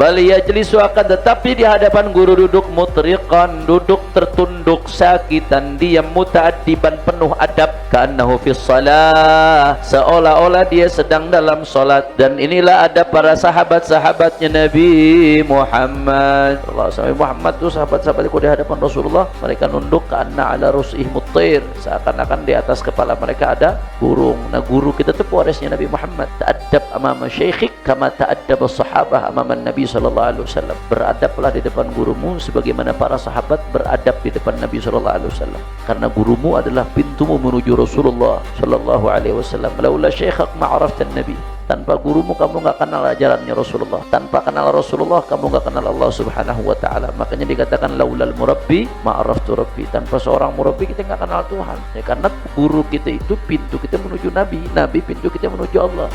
Bal yajlisu, akan tetapi di hadapan guru duduk mutriqan, duduk tertunduk, sakitan, diam, muta'addiban, penuh adab, ka'annahu fis shalah, seolah-olah dia sedang dalam salat. Dan inilah adab para sahabat-sahabatnya Nabi Muhammad. Muhammad itu sahabat-sahabat di hadapan Rasulullah, mereka nunduk ka'anna ala rusih mutir, seakan-akan di atas kepala mereka ada burung. Nah, guru kita itu pewarisnya Nabi Muhammad. Ta'addab amama syekhik kama ta'addab as-sahabah amama Nabi sallallahu alaihi wasallam. Beradablah di depan gurumu sebagaimana para sahabat beradab di depan Nabi sallallahu alaihi wasallam. Karena gurumu adalah pintumu menuju Rasulullah sallallahu alaihi wasallam. Laula syekhak ma'araftan Nabi. Tanpa gurumu kamu enggak kenal ajarannya Rasulullah. Tanpa kenal Rasulullah kamu enggak kenal Allah Subhanahu wa taala. Makanya dikatakan laulal murabbi ma'araftu rabbi. Tanpa seorang murabbi kita enggak kenal Tuhan. Ya, karena guru kita itu pintu kita menuju Nabi, Nabi pintu kita menuju Allah.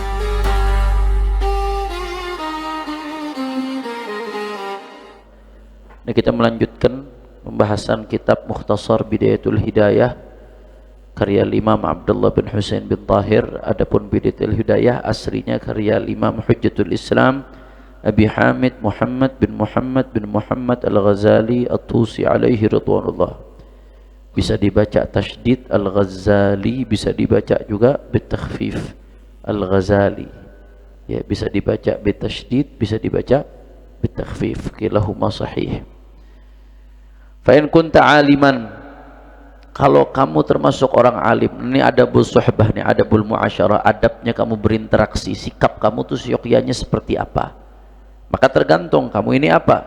Nah, kita melanjutkan pembahasan kitab Mukhtasar Bidayatul Hidayah karya Imam Abdullah bin Husain bin Tahir. Adapun Bidayatul Hidayah aslinya karya Imam Hujjatul Islam Abi Hamid Muhammad bin Muhammad Al-Ghazali At-Tusi alaihi ridwanullah. Bisa dibaca tasydid Al-Ghazali, bisa dibaca juga bitakhfif Al-Ghazali. Ya, bisa dibaca bitasydid, bisa dibaca bitakhfif, kilahuma sahih. Fa in kunta aliman, kalau kamu termasuk orang alim, ini adabul suhbah, ini adabul muasyarah, adabnya kamu berinteraksi, sikap kamu tuh syokianya seperti apa, maka tergantung kamu ini apa.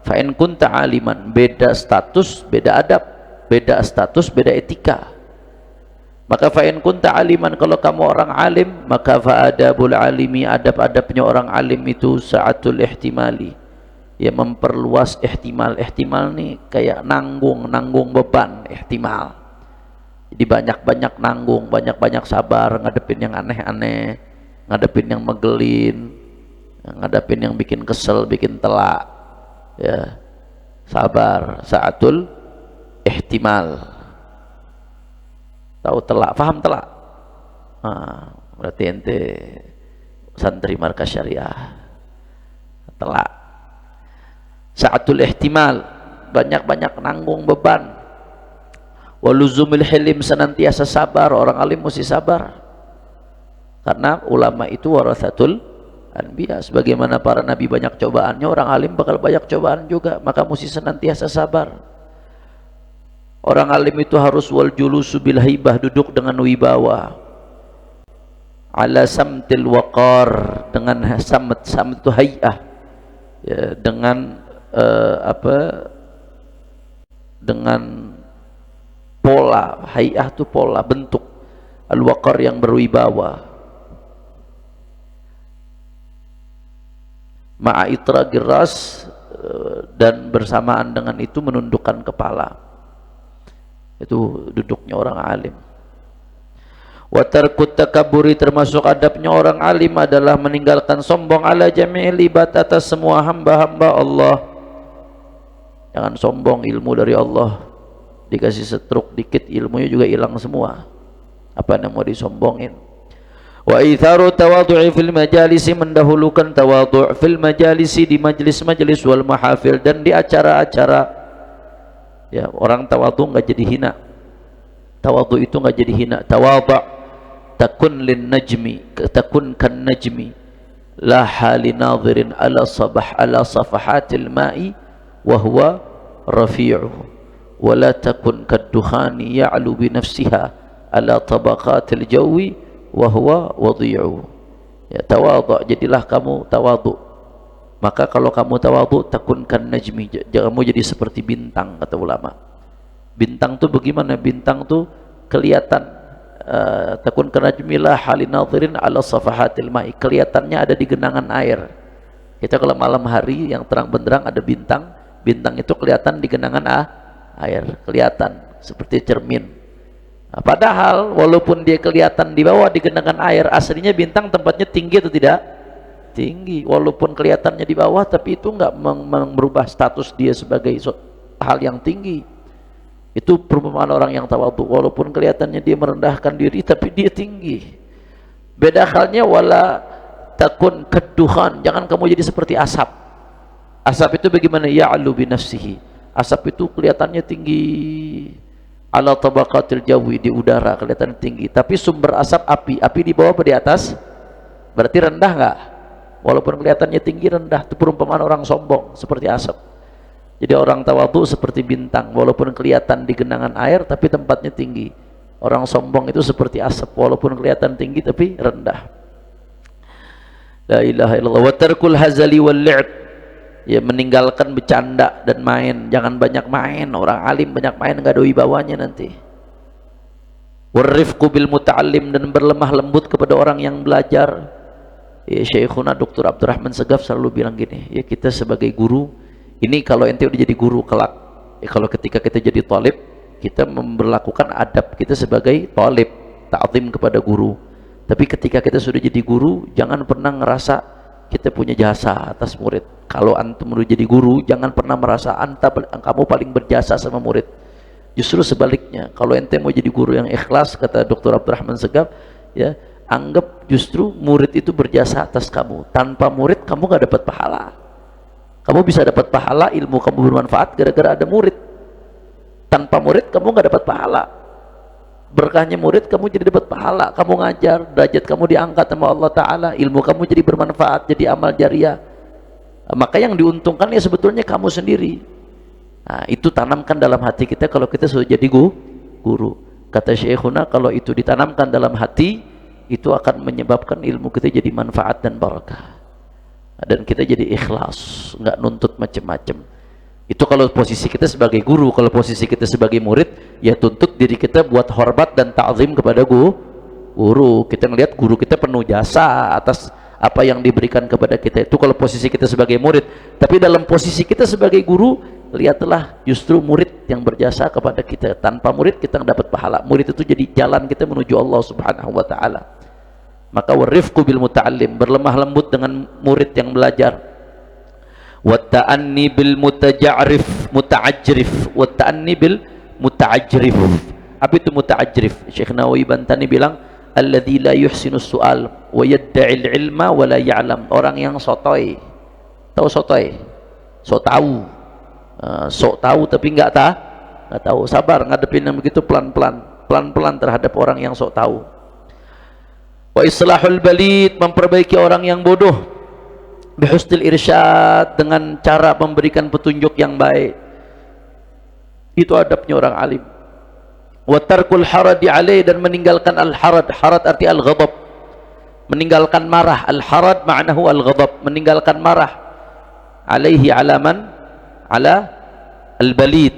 Fa in kunta aliman, beda status beda adab, beda status beda etika. Maka fa in kunta aliman, kalau kamu orang alim, maka fa adabul alimi, adab-adabnya orang alim itu sa'atul ihtimali, ya memperluas ihtimal. Ihtimal nih kayak nanggung beban, ihtimal. Jadi banyak-banyak nanggung, banyak-banyak sabar ngadepin yang aneh-aneh, ngadepin yang megelin, ngadepin yang bikin kesel, bikin telak. Ya, sabar, sa'atul ihtimal. Tahu telak, paham telak? Nah, berarti ente santri markas syariah. Telak. Sa'atul ihtimal, banyak-banyak nanggung beban. Waluzumil hilim, senantiasa sabar. Orang alim mesti sabar. Karena ulama itu warathatul anbiya. Sebagaimana para nabi banyak cobaannya, orang alim bakal banyak cobaan juga. Maka mesti senantiasa sabar. Orang alim itu harus wal julusu bil haibah, duduk dengan wibawa. Ala samtil waqar, dengan samt itu hay'ah. Ya, dengan dengan pola, hay'ah itu pola, bentuk. Al-waqar yang berwibawa. Ma'a itragir ras, dan bersamaan dengan itu menundukkan kepala. Itu duduknya orang alim. Wa tarkut takabburi, termasuk adabnya orang alim adalah meninggalkan sombong ala jami'il ibad, atas semua hamba-hamba Allah. Jangan sombong ilmu dari Allah, dikasih setruk dikit ilmunya juga hilang semua. Apa yang mau disombongin? Wa itharu tawadhu'i fil majalisi, mendahulukan tawadhu' fil majalisi, di majlis-majlis, wal mahafil, dan di acara-acara. Ya, orang tawadhu enggak jadi hina. Tawadhu itu enggak jadi hina. Tawadhu takun lin najmi, takun kan najmi, la hali nadhirin ala sabah ala safahatil ma'i wa huwa rafi'uhu, wa la takun kad dukhani ya'lu bi nafsiha ala tabaqatil jawi wa huwa wadhi'uhu. Ya, tawadhu, jadilah kamu tawadhu. Maka kalau kamu tawadhu, takun kan najmi, kamu jadi seperti bintang, kata ulama. Bintang tuh bagaimana? Bintang tuh kelihatan. Takun kan najmi la halin nadhirin ala safahatil ma'i, kelihatannya ada di genangan air. Kita kalau malam hari yang terang benderang ada bintang, bintang itu kelihatan di genangan air, kelihatan seperti cermin. Nah, padahal walaupun dia kelihatan di bawah di genangan air, aslinya bintang tempatnya tinggi atau tidak? Tinggi. Walaupun kelihatannya di bawah, tapi itu enggak merubah status dia sebagai hal yang tinggi. Itu perumpamaan orang yang tawadhu. Walaupun kelihatannya dia merendahkan diri, tapi dia tinggi. Beda halnya wala takun kedduhan, jangan kamu jadi seperti asap. Asap itu bagaimana? Ya'lu bi nafsihi. Asap itu kelihatannya tinggi, ala tabaqatil jawi, di udara kelihatan tinggi, tapi sumber asap api. Api di bawah apa di atas? Berarti rendah enggak? Walaupun kelihatannya tinggi, rendah. Itu perumpamaan orang sombong seperti asap. Jadi orang tawadhu seperti bintang, walaupun kelihatan di genangan air tapi tempatnya tinggi. Orang sombong itu seperti asap, walaupun kelihatan tinggi tapi rendah. La ilaha illallah. Wa tarkul hazali wal li'b, ya meninggalkan bercanda dan main. Jangan banyak main. Orang alim banyak main enggak ada wibawanya nanti. Warifqu bil muta'allim, dan berlemah lembut kepada orang yang belajar. Ya, Syekhuna Dr. Abdurrahman Segaf selalu bilang gini, ya kita sebagai guru, ini kalau ente udah jadi guru kelak, ya kalau ketika kita jadi talib, kita memberlakukan adab kita sebagai talib, ta'zim kepada guru. Tapi ketika kita sudah jadi guru, jangan pernah ngerasa kita punya jasa atas murid. Kalau antum udah jadi guru, jangan pernah merasa kamu paling berjasa sama murid. Justru sebaliknya, kalau ente mau jadi guru yang ikhlas, kata Dr. Abdurrahman Segaf, ya anggap justru murid itu berjasa atas kamu. Tanpa murid kamu gak dapat pahala. Kamu bisa dapat pahala, ilmu kamu bermanfaat gara-gara ada murid. Tanpa murid kamu gak dapat pahala. Berkahnya murid kamu jadi dapat pahala. Kamu ngajar, derajat kamu diangkat sama Allah Ta'ala, ilmu kamu jadi bermanfaat, jadi amal jariah. Maka yang diuntungkan ya sebetulnya kamu sendiri. Nah, itu tanamkan dalam hati kita kalau kita sudah jadi guru. Kata Syekhuna, kalau itu ditanamkan dalam hati, itu akan menyebabkan ilmu kita jadi manfaat dan barakah, dan kita jadi ikhlas, nggak nuntut macam-macam. Itu kalau posisi kita sebagai guru. Kalau posisi kita sebagai murid, ya tuntut diri kita buat hormat dan ta'zim kepada guru. Kita ngelihat guru kita penuh jasa atas apa yang diberikan kepada kita. Itu kalau posisi kita sebagai murid. Tapi dalam posisi kita sebagai guru, lihatlah justru murid yang berjasa kepada kita. Tanpa murid kita nggak dapat pahala. Murid itu jadi jalan kita menuju Allah Subhanahu wa Ta'ala. Maka warifqu bil muta'allim, berlemah lembut dengan murid yang belajar. Watta'anni bil muta'ajrif. Watta'anni bil muta'ajrif. Apa itu muta'ajrif? Syekh Nawawi Bantani bilang, alladzi la yuhsinu su'al wa yadda'il ilma wa la ya'lam. Orang yang sotoy. Tahu sotoy? Sok tahu. Sok tahu tapi enggak tahu. Sabar ngadepin yang begitu pelan-pelan terhadap orang yang sok tahu. Wa islahul balid, memperbaiki orang yang bodoh. Bihusnil irsyad, dengan cara memberikan petunjuk yang baik. Itu adabnya orang alim. Wa tarkul haradi alaih, dan meninggalkan al-harad. Harad arti al-ghadab, meninggalkan marah. Al-harad ma'nahu al-ghadab, meninggalkan marah. Alaihi alaman ala al-balid,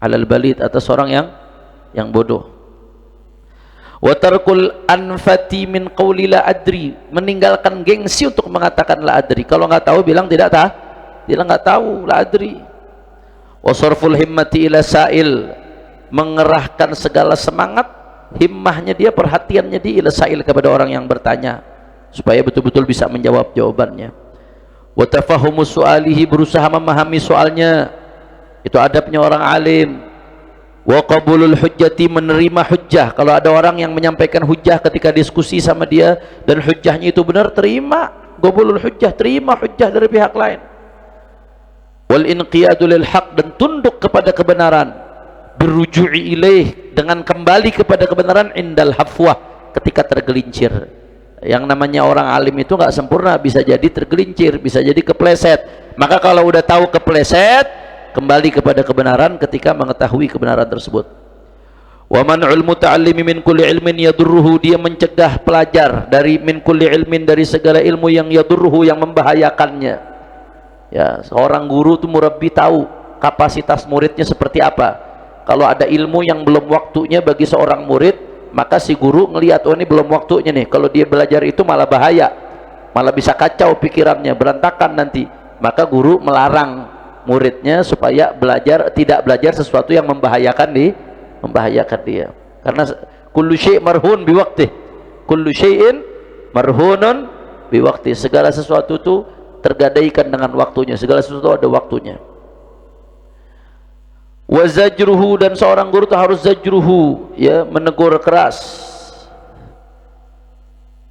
ala al-balid, atas orang yang bodoh. Wa tarkul anfati min qawli la adri, meninggalkan gengsi untuk mengatakan la adri. Kalau nggak tahu bilang tidak nggak tahu, la adri. Wa sarful himmati ila sa'il, mengerahkan segala semangat himmahnya dia, perhatiannya dia ila sa'il, kepada orang yang bertanya, supaya betul-betul bisa menjawab jawabannya. Wa tafahumu su'alihi, berusaha memahami soalnya. Itu adabnya orang alim. Wa qabulul hujjati, menerima hujjah. Kalau ada orang yang menyampaikan hujjah ketika diskusi sama dia dan hujjahnya itu benar, terima. Qabulul hujjah, terima hujjah dari pihak lain. Wal inqiyadu lil haq, dan tunduk kepada kebenaran. Berruju'i ilaih, dengan kembali kepada kebenaran. Indal hafwah, ketika tergelincir. Yang namanya orang alim itu nggak sempurna, bisa jadi tergelincir, bisa jadi kepleset. Maka kalau udah tahu kepleset, kembali kepada kebenaran ketika mengetahui kebenaran tersebut. Wa man'ul muta'allimi min kulli ilmin yadurruhu, dia mencegah pelajar dari min kulli ilmin, dari segala ilmu yang yadurruhu, yang membahayakannya. Ya, seorang guru itu murabbi tahu kapasitas muridnya seperti apa. Kalau ada ilmu yang belum waktunya bagi seorang murid, maka si guru ngelihat, oh ini belum waktunya nih. Kalau dia belajar itu malah bahaya, malah bisa kacau pikirannya, berantakan nanti. Maka guru melarang muridnya supaya tidak belajar sesuatu yang membahayakan dia. Karena kullu syai' marhun biwaqtih, kullu syai'in marhunun biwaqtih, segala sesuatu itu tergadaikan dengan waktunya, segala sesuatu ada waktunya. Wa zajruhu, dan seorang guru itu harus zajruhu, ya, menegur keras.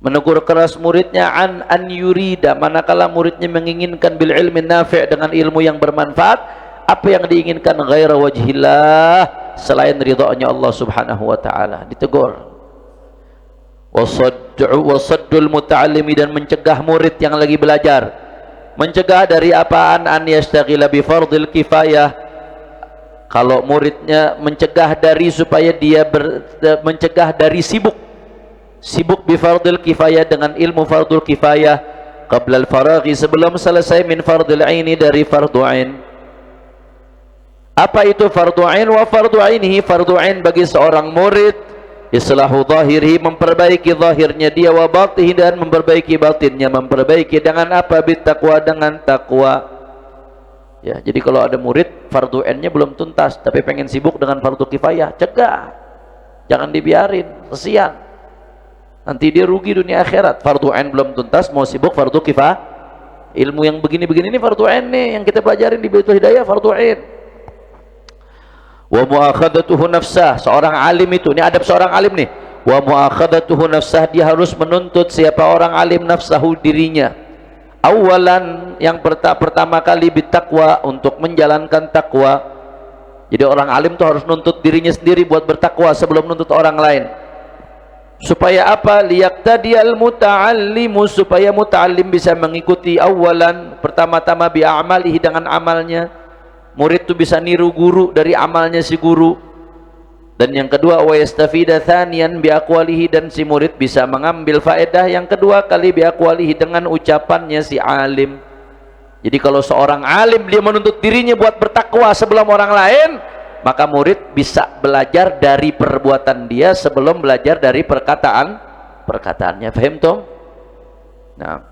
menegur keras muridnya an yurida, manakala muridnya menginginkan bil ilmi nafi' dengan ilmu yang bermanfaat, apa yang diinginkan ghaira wajhillah, selain ridhonya Allah subhanahu wa ta'ala, ditegur. Wasaddul muta'allimi, dan mencegah murid yang lagi belajar, mencegah dari apaan? An yastaghila bi fardil kifayah, kalau muridnya mencegah dari supaya dia mencegah dari sibuk bi fardil kifayah, dengan ilmu fardul kifayah, qabla al-faraghi, sebelum selesai, min fardil aini, dari fardu ain. Apa itu fardu ain? Wa fardu ainihi, fardu ain bagi seorang murid, islahu zahirihi, memperbaiki zahirnya dia, wa batinihi, dan memperbaiki batinnya. Memperbaiki dengan apa? Bittaqwa, dengan takwa. Ya, jadi kalau ada murid fardu ainnya belum tuntas tapi pengen sibuk dengan fardu kifayah, cegah, jangan dibiarin, kesian, nanti dia rugi dunia akhirat. Fardu ain belum tuntas mau sibuk fardu kifayah, ilmu yang begini-begini ini fardu ain nih yang kita pelajarin di Baitul Hidayah, fardu ain. Wa muakhadatuhu nafsah, seorang alim itu, ini adab seorang alim nih. Wa muakhadatuhu nafsah, dia harus menuntut siapa orang alim, nafsahu, dirinya. Awalan, yang pertama kali, bittaqwa, untuk menjalankan takwa. Jadi orang alim tuh harus nuntut dirinya sendiri buat bertakwa sebelum nuntut orang lain. Supaya apa? Liyaqtadiyal muta'allimu, supaya muta'allim bisa mengikuti. Awalan, pertama-tama, bi'amalihi, dengan amalnya. Murid tuh bisa niru guru dari amalnya si guru. Dan yang kedua, wa yastafida thaniyan biaqwalihi, dan si murid bisa mengambil faedah yang kedua kali, biaqwalihi, dengan ucapannya si alim. Jadi kalau seorang alim dia menuntut dirinya buat bertakwa sebelum orang lain, maka murid bisa belajar dari perbuatan dia sebelum belajar dari perkataannya. Paham toh? Nah,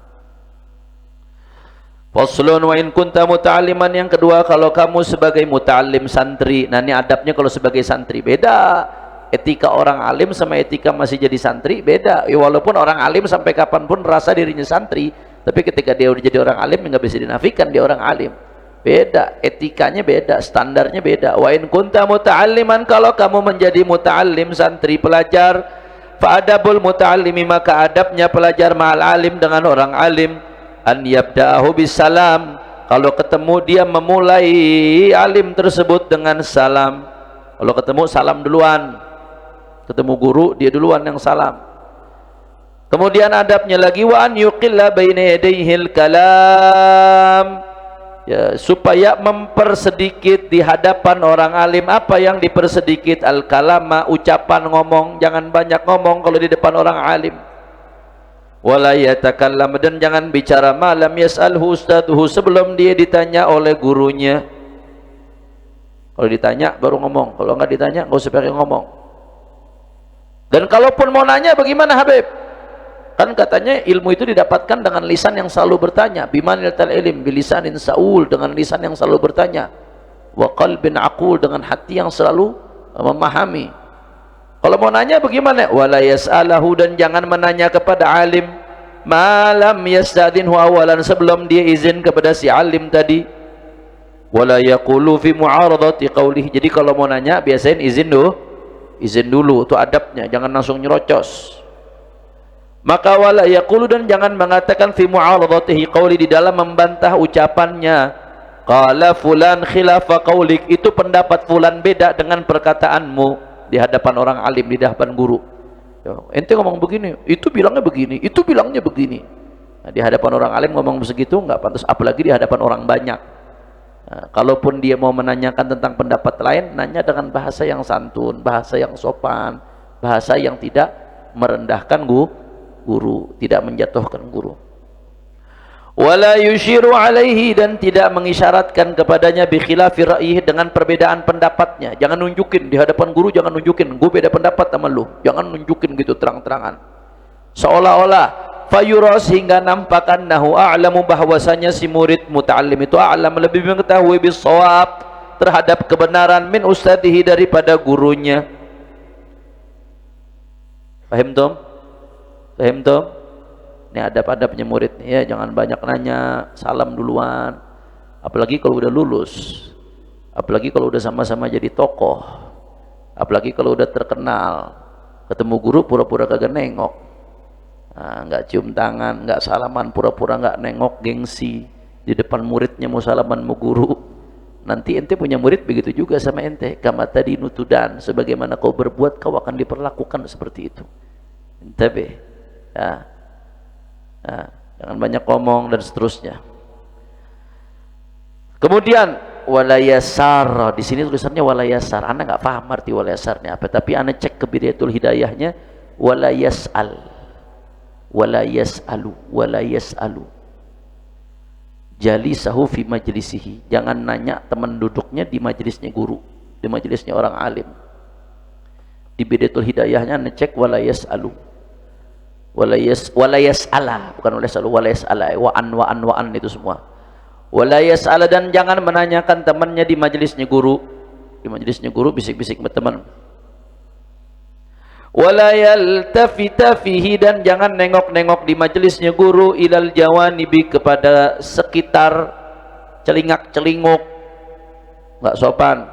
faslun wa in kunta muta'alliman, yang kedua, kalau kamu sebagai muta'allim, santri. Nah, ini adabnya kalau sebagai santri beda. Etika orang alim sama etika masih jadi santri beda. Ya, walaupun orang alim sampai kapanpun rasa dirinya santri, tapi ketika dia udah jadi orang alim nggak bisa dinafikan dia orang alim. Beda, etikanya beda, standarnya beda. Wa in kunta muta'alliman, kalau kamu menjadi muta'allim, santri, pelajar, fa adabul muta'allimi, maka adabnya pelajar ma'al alim, dengan orang alim, an yabda'ahu bisalam, kalau ketemu dia memulai alim tersebut dengan salam. Kalau ketemu salam duluan, ketemu guru dia duluan yang salam. Kemudian adabnya lagi, wa an yuqilla baina yadayhil kalam, ya, supaya mempersedikit di hadapan orang alim. Apa yang dipersedikit? Al kalama, ucapan, ngomong, jangan banyak ngomong kalau di depan orang alim. Wala yatakallam, dan jangan bicara malam yas'alhu ustaduhu, sebelum dia ditanya oleh gurunya. Kalau ditanya baru ngomong, kalau enggak ditanya enggak usah pakai ngomong. Dan kalaupun mau nanya, bagaimana Habib? Kan katanya ilmu itu didapatkan dengan lisan yang selalu bertanya. Bimanil tal ilim bilisanin saul, dengan lisan yang selalu bertanya. Wa qalbin aqul, dengan hati yang selalu memahami. Kalau mau nanya bagaimana? Wala yas'alahu, dan jangan menanya kepada alim malam yastadinhu awalan, sebelum dia izin kepada si alim tadi. Wala yaqulu fi mu'aradati qawlihi, jadi kalau mau nanya biasain izin dulu, itu adabnya, jangan langsung nyerocos. Maka wala yaqulu, dan jangan mengatakan fi mu'aradatihi qawli, di dalam membantah ucapannya. Qala fulan khilafa qawlik, itu pendapat fulan beda dengan perkataanmu. Di hadapan orang alim, di hadapan guru, ya, ente ngomong begini, itu bilangnya begini, itu bilangnya begini. Nah, di hadapan orang alim ngomong begitu nggak pantas, apalagi di hadapan orang banyak. Nah, kalaupun dia mau menanyakan tentang pendapat lain, nanya dengan bahasa yang santun, bahasa yang sopan, bahasa yang tidak merendahkan guru, tidak menjatuhkan guru. Wala yushiru alaihi, dan tidak mengisyaratkan kepadanya bi khilafi ra'yihi, dengan perbedaan pendapatnya. Jangan nunjukin di hadapan guru, jangan nunjukin gue beda pendapat sama lu, jangan nunjukin gitu terang-terangan, seolah-olah fayuras, hingga nampakan nahu a'lamu, bahwasanya si murid muta'allim itu a'lam, lebih mengetahui bisawab, terhadap kebenaran, min ustadihi, daripada gurunya. Paham tom? Paham tom? Ini adab-adabnya murid nih, ya, jangan banyak nanya, salam duluan. Apalagi kalau udah lulus, apalagi kalau udah sama-sama jadi tokoh, apalagi kalau udah terkenal, ketemu guru pura-pura kagak nengok. nggak cium tangan, nggak salaman, pura-pura nggak nengok, gengsi di depan muridnya, mau salaman mau guru. Nanti ente punya murid begitu juga sama ente. Kama tadi nutudan, sebagaimana kau berbuat kau akan diperlakukan seperti itu. Ente ya. Nah, jangan banyak ngomong dan seterusnya. Kemudian walayasar, di sini tulisannya walayasar. Anda nggak paham arti walayasarnya apa, tapi Anda cek ke Bidayatul Hidayahnya, walayasal, walayasalu, walayasalu. Jalisahu fi majlisihi, jangan nanya teman duduknya di majelisnya guru, di majelisnya orang alim. Di Bidayatul Hidayahnya Anda cek walayasalu, walayasala, bukan walayasalu, walayasala, wa'an itu semua. Walayasala, dan jangan menanyakan temannya di majelisnya guru. Di majelisnya guru bisik-bisik sama teman. Walayaltafita fihi, dan jangan nengok-nengok di majelisnya guru ilal jawanibi, kepada sekitar, celingak-celinguk, nggak sopan.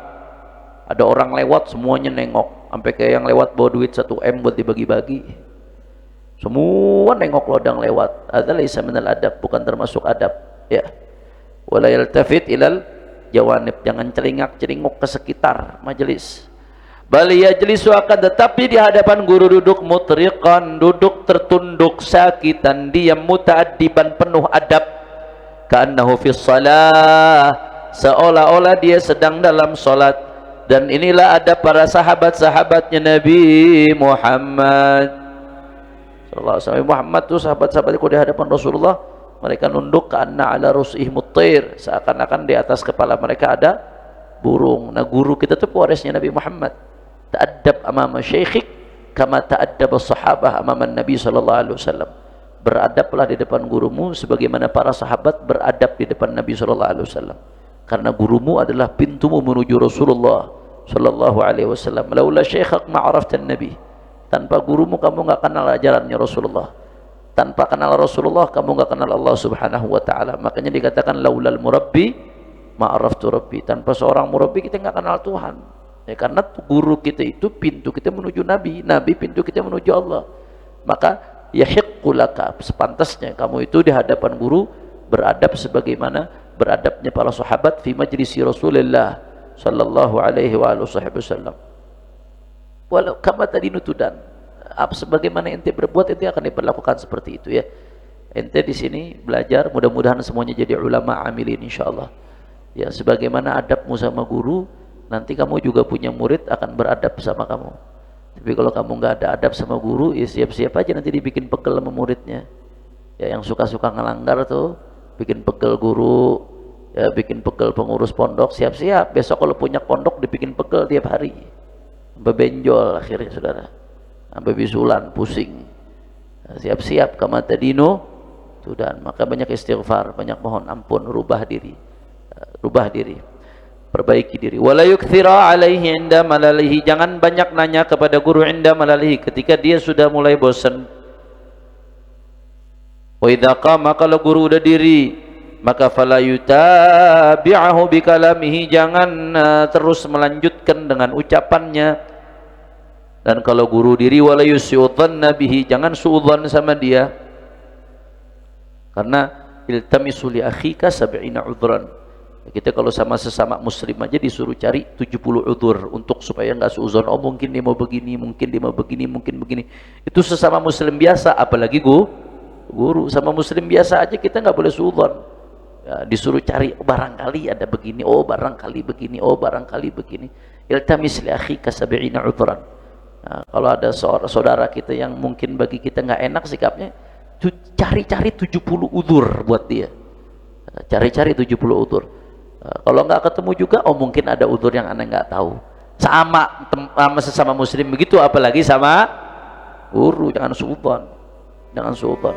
Ada orang lewat semuanya nengok, sampai kayak yang lewat bawa duit 1 M buat dibagi-bagi, semua nengok lodang lewat. Adzal laisa minal adab, bukan termasuk adab ya. Wala yaltafit ilal jawanib, jangan celingak-celinguk ke sekitar majelis. Bal yajlisu, akan tetapi di hadapan guru duduk mutriqan, duduk tertunduk, sakitan, diam, muta'addiban, penuh adab, ka'annahu fis shalah, seolah-olah dia sedang dalam salat. Dan inilah adab para sahabat-sahabatnya Nabi Muhammad sallallahu alaihi wasallam. Muhammad tuh sahabat-sahabatnya di hadapan Rasulullah, mereka nunduk, karena ala rusihim mutair, seakan-akan di atas kepala mereka ada burung. Nah, guru kita tuh pewarisnya Nabi Muhammad. Ta'addab amama syekhik kama ta'addab as-sahabah amama Nabi sallallahu alaihi wasallam. Beradablah di depan gurumu sebagaimana para sahabat beradab di depan Nabi sallallahu alaihi wasallam. Karena gurumu adalah pintumu menuju Rasulullah sallallahu alaihi wasallam. Laula syekhak ma araftan nabi. Tanpa gurumu kamu enggak kenal ajarannya Rasulullah. Tanpa kenal Rasulullah kamu enggak kenal Allah Subhanahu wa taala. Makanya dikatakan laulal murabbi ma'araftu rabbi. Tanpa seorang murabbi kita enggak kenal Tuhan. Ya, karena guru kita itu pintu kita menuju Nabi, Nabi pintu kita menuju Allah. Maka yahiqqu laka, sepantasnya kamu itu di hadapan guru beradab sebagaimana beradabnya para sahabat fi majlisi Rasulullah sallallahu alaihi wasallam. Walau kama tadi nutudan, sebagaimana ente berbuat ente akan diperlakukan seperti itu ya. Ente di sini belajar, mudah-mudahan semuanya jadi ulama amilin insyaallah. Ya, sebagaimana adabmu sama guru, nanti kamu juga punya murid akan beradab sama kamu. Tapi kalau kamu nggak ada adab sama guru, ya siap-siap aja nanti dibikin pegel sama muridnya. Ya, yang suka-suka ngelanggar tuh bikin pegel guru, ya bikin pegel pengurus pondok, siap-siap besok kalau punya pondok dibikin pegel tiap hari. Sampai benjol akhirnya saudara. Sampai bisulan, pusing. Siap-siap kama tadinu tudan. Maka banyak istighfar, banyak mohon ampun, rubah diri. Perbaiki diri. Wala yukthira alaihi inda malalihi, jangan banyak nanya kepada guru inda malalihi, ketika dia sudah mulai bosan. Wa idza qama, kalau guru udah diri, maka fala yutabi'ahu bikalamihi, jangan terus melanjutkan dengan ucapannya. Dan kalau guru diri, wala yusyudhanna bihi, jangan suudzon sama dia. Karena iltamisu li akhika 70 udhran. Kita kalau sama sesama muslim aja disuruh cari 70 udzur untuk supaya enggak suudzon. Oh mungkin dia mau begini, mungkin dia mau begini, mungkin begini. Itu sesama muslim biasa, apalagi guru. Sama muslim biasa aja kita enggak boleh suudzon. Ya, disuruh cari, oh, barangkali ada begini, oh barangkali begini, oh barangkali begini. Iltamis li akhika 70 udhran. Nah, kalau ada saudara kita yang mungkin bagi kita enggak enak sikapnya, cari-cari 70 udzur buat dia. Cari-cari 70 udzur. Kalau nggak ketemu juga, oh mungkin ada udzur yang aneh nggak tahu. Sama sesama muslim begitu, apalagi sama guru. Jangan suudzon, jangan suudzon.